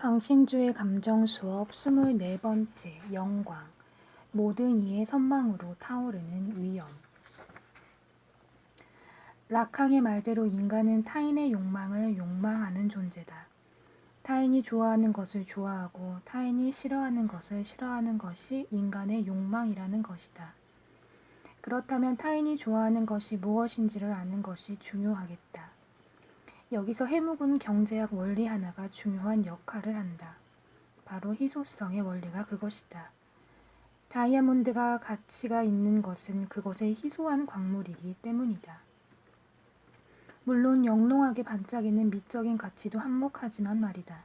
강신주의 감정 수업 24번째 영광 모든 이의 선망으로 타오르는 위엄. 라캉의 말대로 인간은 타인의 욕망을 욕망하는 존재다. 타인이 좋아하는 것을 좋아하고 타인이 싫어하는 것을 싫어하는 것이 인간의 욕망이라는 것이다. 그렇다면 타인이 좋아하는 것이 무엇인지를 아는 것이 중요하겠다. 여기서 해묵은 경제학 원리 하나가 중요한 역할을 한다. 바로 희소성의 원리가 그것이다. 다이아몬드가 가치가 있는 것은 그것의 희소한 광물이기 때문이다. 물론 영롱하게 반짝이는 미적인 가치도 한몫하지만 말이다.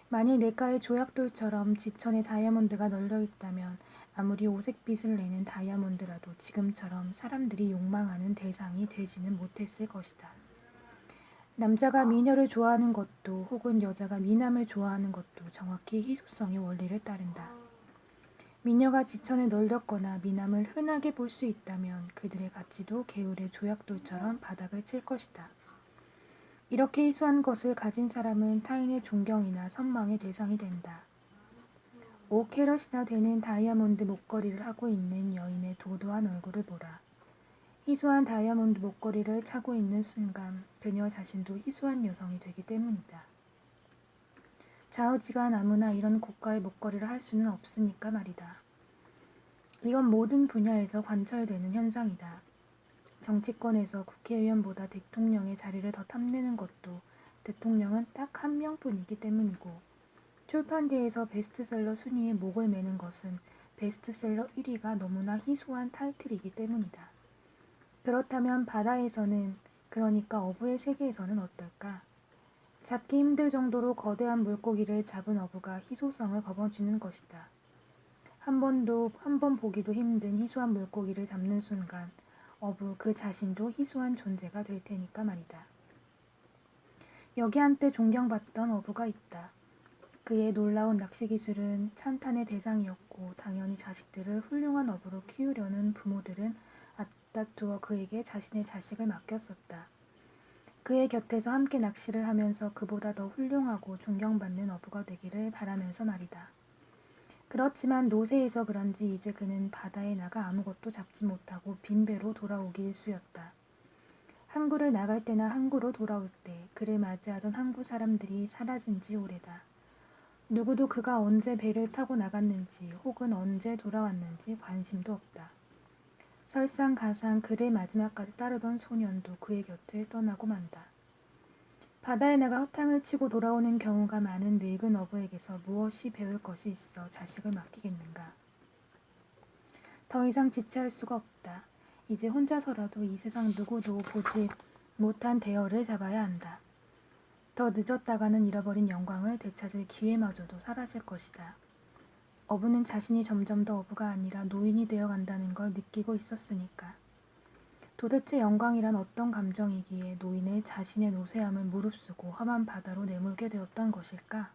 만일 내가의 조약돌처럼 지천에 다이아몬드가 널려 있다면 아무리 오색빛을 내는 다이아몬드라도 지금처럼 사람들이 욕망하는 대상이 되지는 못했을 것이다. 남자가 미녀를 좋아하는 것도 혹은 여자가 미남을 좋아하는 것도 정확히 희소성의 원리를 따른다. 미녀가 지천에 널렸거나 미남을 흔하게 볼 수 있다면 그들의 가치도 개울의 조약돌처럼 바닥을 칠 것이다. 이렇게 희소한 것을 가진 사람은 타인의 존경이나 선망의 대상이 된다. 5캐럿이나 되는 다이아몬드 목걸이를 하고 있는 여인의 도도한 얼굴을 보라. 희소한 다이아몬드 목걸이를 차고 있는 순간 그녀 자신도 희소한 여성이 되기 때문이다. 좌우지간 아무나 이런 고가의 목걸이를 할 수는 없으니까 말이다. 이건 모든 분야에서 관철되는 현상이다. 정치권에서 국회의원보다 대통령의 자리를 더 탐내는 것도 대통령은 딱 한 명뿐이기 때문이고, 출판계에서 베스트셀러 순위에 목을 매는 것은 베스트셀러 1위가 너무나 희소한 타이틀이기 때문이다. 그렇다면 바다에서는, 그러니까 어부의 세계에서는 어떨까? 잡기 힘들 정도로 거대한 물고기를 잡은 어부가 희소성을 거머쥐는 것이다. 한 번 보기도 힘든 희소한 물고기를 잡는 순간 어부 그 자신도 희소한 존재가 될 테니까 말이다. 여기 한때 존경받던 어부가 있다. 그의 놀라운 낚시 기술은 찬탄의 대상이었고 당연히 자식들을 훌륭한 어부로 키우려는 부모들은 앞다투어 그에게 자신의 자식을 맡겼었다. 그의 곁에서 함께 낚시를 하면서 그보다 더 훌륭하고 존경받는 어부가 되기를 바라면서 말이다. 그렇지만 노쇠해서 그런지 이제 그는 바다에 나가 아무것도 잡지 못하고 빈배로 돌아오기 일쑤였다. 항구를 나갈 때나 항구로 돌아올 때 그를 맞이하던 항구 사람들이 사라진 지 오래다. 누구도 그가 언제 배를 타고 나갔는지 혹은 언제 돌아왔는지 관심도 없다. 설상가상 그를 마지막까지 따르던 소년도 그의 곁을 떠나고 만다. 바다에 나가 허탕을 치고 돌아오는 경우가 많은 늙은 어부에게서 무엇이 배울 것이 있어 자식을 맡기겠는가. 더 이상 지체할 수가 없다. 이제 혼자서라도 이 세상 누구도 보지 못한 대어를 잡아야 한다. 더 늦었다가는 잃어버린 영광을 되찾을 기회마저도 사라질 것이다. 어부는 자신이 점점 더 어부가 아니라 노인이 되어 간다는 걸 느끼고 있었으니까. 도대체 영광이란 어떤 감정이기에 노인의 자신의 노쇠함을 무릅쓰고 험한 바다로 내몰게 되었던 것일까?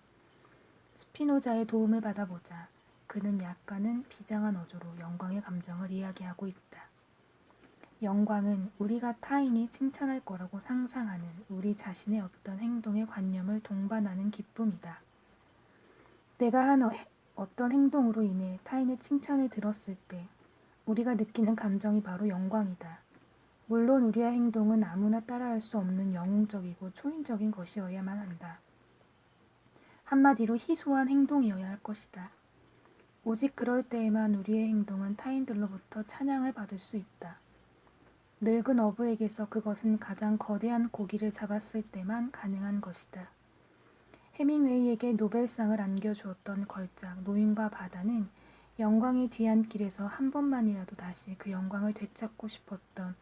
스피노자의 도움을 받아보자. 그는 약간은 비장한 어조로 영광의 감정을 이야기하고 있다. 영광은 우리가 타인이 칭찬할 거라고 상상하는 우리 자신의 어떤 행동의 관념을 동반하는 기쁨이다. 내가 한 어떤 행동으로 인해 타인의 칭찬을 들었을 때 우리가 느끼는 감정이 바로 영광이다. 물론 우리의 행동은 아무나 따라할 수 없는 영웅적이고 초인적인 것이어야만 한다. 한마디로 희소한 행동이어야 할 것이다. 오직 그럴 때에만 우리의 행동은 타인들로부터 찬양을 받을 수 있다. 늙은 어부에게서 그것은 가장 거대한 고기를 잡았을 때만 가능한 것이다. 해밍웨이에게 노벨상을 안겨주었던 걸작 노인과 바다는 영광의 뒤안길에서 한 번만이라도 다시 그 영광을 되찾고 싶었던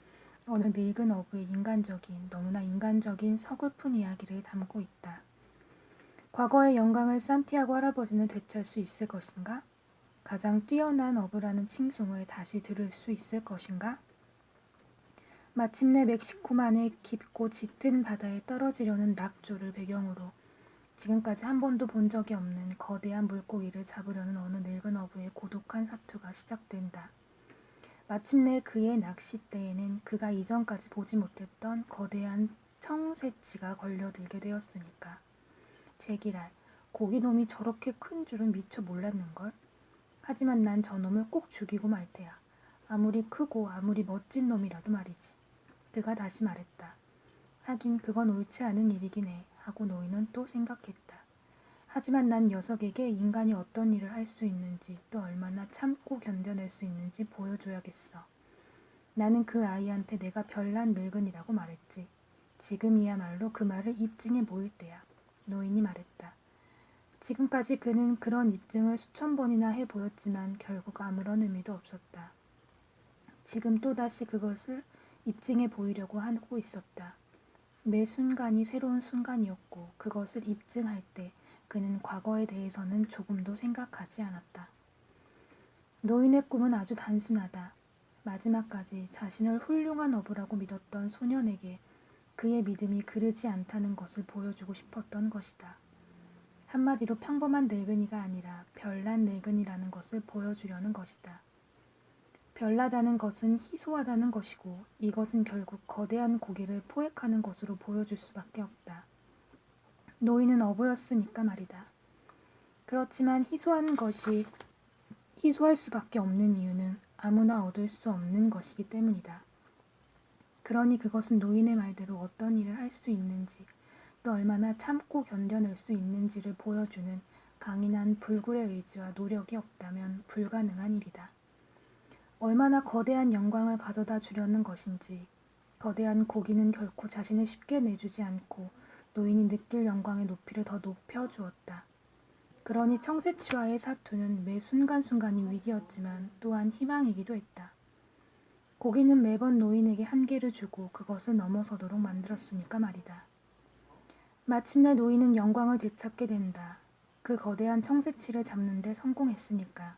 어느 늙은 어부의 인간적인, 너무나 인간적인 서글픈 이야기를 담고 있다. 과거의 영광을 산티아고 할아버지는 되찾을 수 있을 것인가? 가장 뛰어난 어부라는 칭송을 다시 들을 수 있을 것인가? 마침내 멕시코만의 깊고 짙은 바다에 떨어지려는 낙조를 배경으로 지금까지 한 번도 본 적이 없는 거대한 물고기를 잡으려는 어느 늙은 어부의 고독한 사투가 시작된다. 마침내 그의 낚싯대에는 그가 이전까지 보지 못했던 거대한 청새치가 걸려들게 되었으니까. 제기랄, 고기놈이 저렇게 큰 줄은 미처 몰랐는걸. 하지만 난 저놈을 꼭 죽이고 말 테야. 아무리 크고 아무리 멋진 놈이라도 말이지. 그가 다시 말했다. 하긴 그건 옳지 않은 일이긴 해. 하고 노인은 또 생각했다. 하지만 난 녀석에게 인간이 어떤 일을 할 수 있는지 또 얼마나 참고 견뎌낼 수 있는지 보여줘야겠어. 나는 그 아이한테 내가 별난 늙은이라고 말했지. 지금이야말로 그 말을 입증해 보일 때야. 노인이 말했다. 지금까지 그는 그런 입증을 수천 번이나 해 보였지만 결국 아무런 의미도 없었다. 지금 또다시 그것을 입증해 보이려고 하고 있었다. 매 순간이 새로운 순간이었고 그것을 입증할 때 그는 과거에 대해서는 조금도 생각하지 않았다. 노인의 꿈은 아주 단순하다. 마지막까지 자신을 훌륭한 어부라고 믿었던 소년에게 그의 믿음이 그르지 않다는 것을 보여주고 싶었던 것이다. 한마디로 평범한 늙은이가 아니라 별난 늙은이라는 것을 보여주려는 것이다. 별나다는 것은 희소하다는 것이고 이것은 결국 거대한 고기를 포획하는 것으로 보여줄 수밖에 없다. 노인은 어부였으니까 말이다. 그렇지만 희소한 것이 희소할 수밖에 없는 이유는 아무나 얻을 수 없는 것이기 때문이다. 그러니 그것은 노인의 말대로 어떤 일을 할 수 있는지 또 얼마나 참고 견뎌낼 수 있는지를 보여주는 강인한 불굴의 의지와 노력이 없다면 불가능한 일이다. 얼마나 거대한 영광을 가져다 주려는 것인지 거대한 고기는 결코 자신을 쉽게 내주지 않고 노인이 느낄 영광의 높이를 더 높여주었다. 그러니 청새치와의 사투는 매 순간순간이 위기였지만 또한 희망이기도 했다. 고기는 매번 노인에게 한계를 주고 그것을 넘어서도록 만들었으니까 말이다. 마침내 노인은 영광을 되찾게 된다. 그 거대한 청새치를 잡는 데 성공했으니까.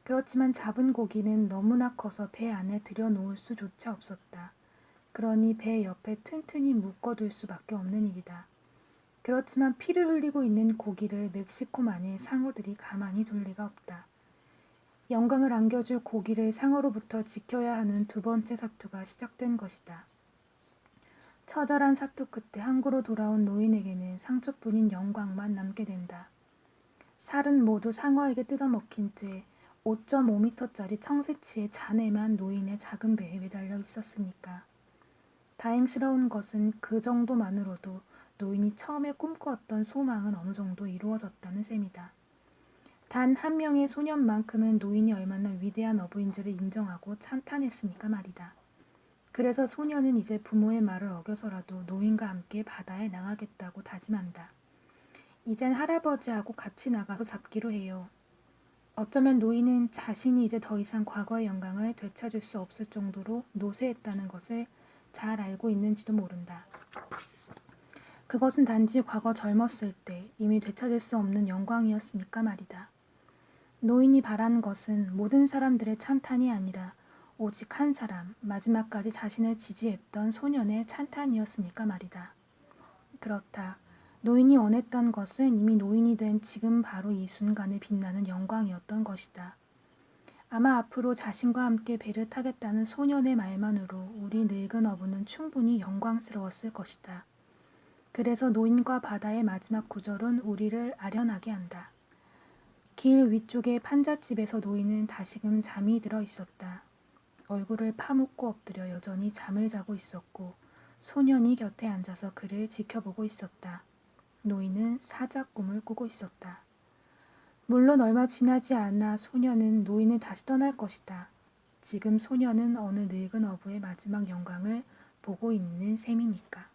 그렇지만 잡은 고기는 너무나 커서 배 안에 들여놓을 수조차 없었다. 그러니 배 옆에 튼튼히 묶어둘 수밖에 없는 일이다. 그렇지만 피를 흘리고 있는 고기를 멕시코만의 상어들이 가만히 둘 리가 없다. 영광을 안겨줄 고기를 상어로부터 지켜야 하는 두 번째 사투가 시작된 것이다. 처절한 사투 끝에 항구로 돌아온 노인에게는 상처뿐인 영광만 남게 된다. 살은 모두 상어에게 뜯어먹힌 채 5.5m짜리 청새치의 잔해만 노인의 작은 배에 매달려 있었으니까. 다행스러운 것은 그 정도만으로도 노인이 처음에 꿈꾸었던 소망은 어느 정도 이루어졌다는 셈이다. 단 한 명의 소년만큼은 노인이 얼마나 위대한 어부인지를 인정하고 찬탄했으니까 말이다. 그래서 소년은 이제 부모의 말을 어겨서라도 노인과 함께 바다에 나가겠다고 다짐한다. 이젠 할아버지하고 같이 나가서 잡기로 해요. 어쩌면 노인은 자신이 이제 더 이상 과거의 영광을 되찾을 수 없을 정도로 노쇠했다는 것을 잘 알고 있는지도 모른다. 그것은 단지 과거 젊었을 때 이미 되찾을 수 없는 영광이었으니까 말이다. 노인이 바란 것은 모든 사람들의 찬탄이 아니라 오직 한 사람, 마지막까지 자신을 지지했던 소년의 찬탄이었으니까 말이다. 그렇다. 노인이 원했던 것은 이미 노인이 된 지금 바로 이 순간에 빛나는 영광이었던 것이다. 아마 앞으로 자신과 함께 배를 타겠다는 소년의 말만으로 우리 늙은 어부는 충분히 영광스러웠을 것이다. 그래서 노인과 바다의 마지막 구절은 우리를 아련하게 한다. 길 위쪽의 판잣집에서 노인은 다시금 잠이 들어 있었다. 얼굴을 파묻고 엎드려 여전히 잠을 자고 있었고 소년이 곁에 앉아서 그를 지켜보고 있었다. 노인은 사자 꿈을 꾸고 있었다. 물론 얼마 지나지 않아 소년은 노인을 다시 떠날 것이다. 지금 소년은 어느 늙은 어부의 마지막 영광을 보고 있는 셈이니까.